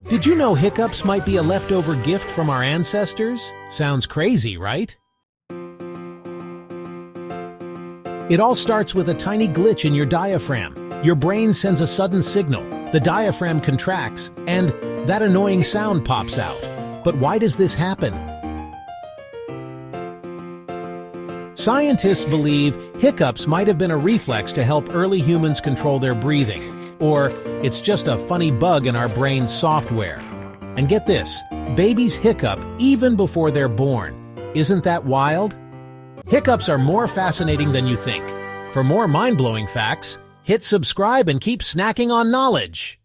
Did you know hiccups might be a leftover gift from our ancestors? Sounds crazy, right? It all starts with a tiny glitch in your diaphragm. Your brain sends a sudden signal, the diaphragm contracts, and that annoying sound pops out. But why does this happen? Scientists believe hiccups might have been a reflex to help early humans control their breathing, or it's just a funny bug in our brain's software. And get this, babies hiccup even before they're born. Isn't that wild? Hiccups are more fascinating than you think. For more mind-blowing facts, hit subscribe and keep snacking on knowledge.